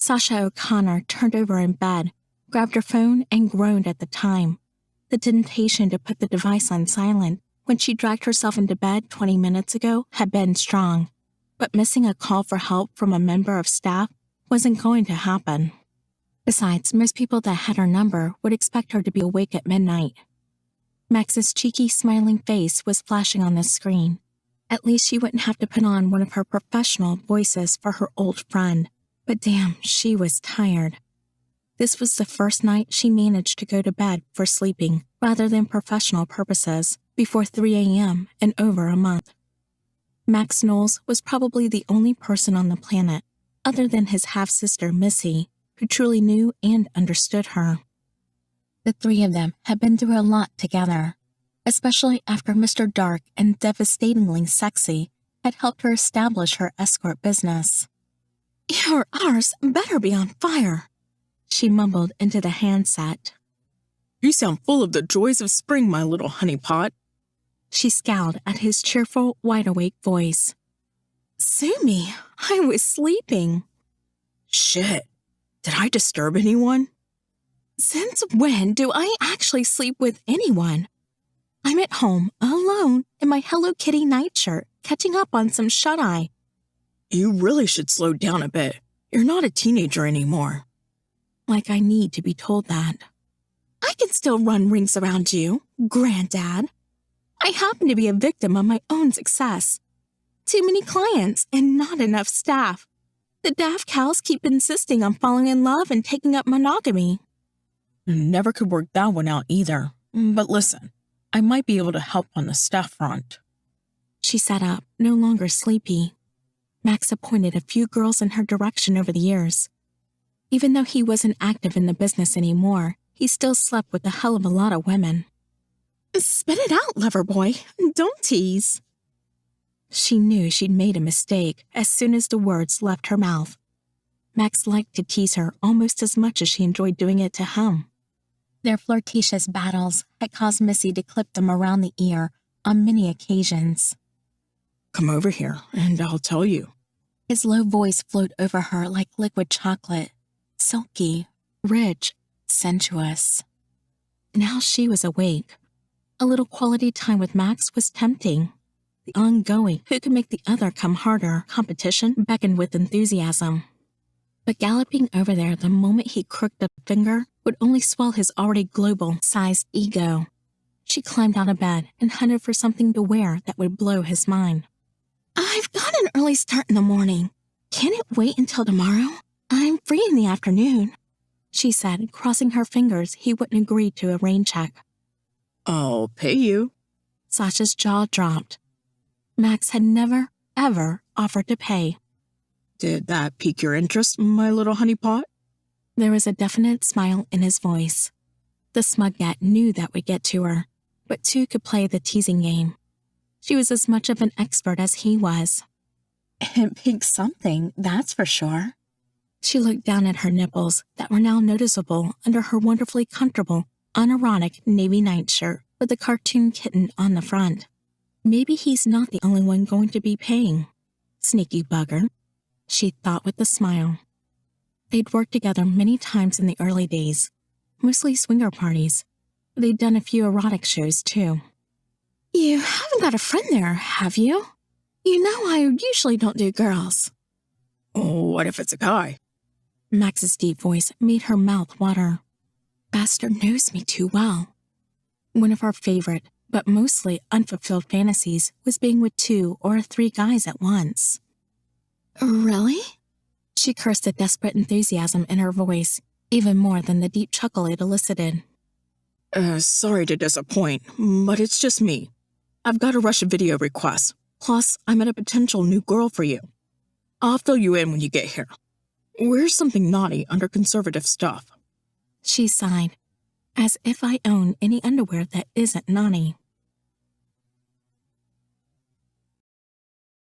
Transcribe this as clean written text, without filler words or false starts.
Sasha O'Connor turned over in bed, grabbed her phone, and groaned at the time. The temptation to put the device on silent when she dragged herself into bed 20 minutes ago had been strong, but missing a call for help from a member of staff wasn't going to happen. Besides, most people that had her number would expect her to be awake at midnight. Max's cheeky, smiling face was flashing on the screen. At least she wouldn't have to put on one of her professional voices for her old friend. But damn, she was tired. This was the first night she managed to go to bed for sleeping rather than professional purposes before 3 a.m. in over a month. Max Knowles was probably the only person on the planet, other than his half-sister Missy, who truly knew and understood her. The three of them had been through a lot together, especially after Mr. Dark and devastatingly sexy had helped her establish her escort business. "Your arse better be on fire," she mumbled into the handset. "You sound full of the joys of spring, my little honeypot." She scowled at his cheerful, wide-awake voice. "Sue me, I was sleeping." "Shit, did I disturb anyone?" "Since when do I actually sleep with anyone? I'm at home, alone, in my Hello Kitty nightshirt, catching up on some shut-eye." "You really should slow down a bit. You're not a teenager anymore." Like I need to be told that. "I can still run rings around you, Granddad. I happen to be a victim of my own success. Too many clients and not enough staff. The daft cows keep insisting on falling in love and taking up monogamy." "Never could work that one out either. But listen, I might be able to help on the staff front." She sat up, no longer sleepy. Max appointed a few girls in her direction over the years. Even though he wasn't active in the business anymore, he still slept with a hell of a lot of women. "Spit it out, lover boy. Don't tease." She knew she'd made a mistake as soon as the words left her mouth. Max liked to tease her almost as much as she enjoyed doing it to him. Their flirtatious battles had caused Missy to clip them around the ear on many occasions. "Come over here, and I'll tell you." His low voice flowed over her like liquid chocolate, silky, rich, sensuous. Now she was awake. A little quality time with Max was tempting. The ongoing who could make the other come harder competition beckoned with enthusiasm. But galloping over there the moment he crooked a finger would only swell his already global-sized ego. She climbed out of bed and hunted for something to wear that would blow his mind. "I've got an early start in the morning. Can it wait until tomorrow? I'm free in the afternoon," she said, crossing her fingers he wouldn't agree to a rain check. "I'll pay you." Sasha's jaw dropped. Max had never, ever offered to pay. "Did that pique your interest, my little honeypot?" There was a definite smile in his voice. The smugette knew that would get to her, but two could play the teasing game. She was as much of an expert as he was. "It piqued something, that's for sure." She looked down at her nipples that were now noticeable under her wonderfully comfortable, unironic navy nightshirt with a cartoon kitten on the front. Maybe he's not the only one going to be paying. Sneaky bugger, she thought with a smile. They'd worked together many times in the early days, mostly swinger parties. They'd done a few erotic shows, too. "You haven't got a friend there, have you? You know I usually don't do girls." "What if it's a guy?" Max's deep voice made her mouth water. Bastard knows me too well. One of her favorite, but mostly unfulfilled fantasies was being with 2 or 3 guys at once. "Really?" She cursed the desperate enthusiasm in her voice, even more than the deep chuckle it elicited. Sorry to disappoint, but it's just me. I've got to rush a video request. Plus, I met a potential new girl for you. I'll fill you in when you get here. Where's something naughty under conservative stuff?" She sighed, as if I own any underwear that isn't naughty.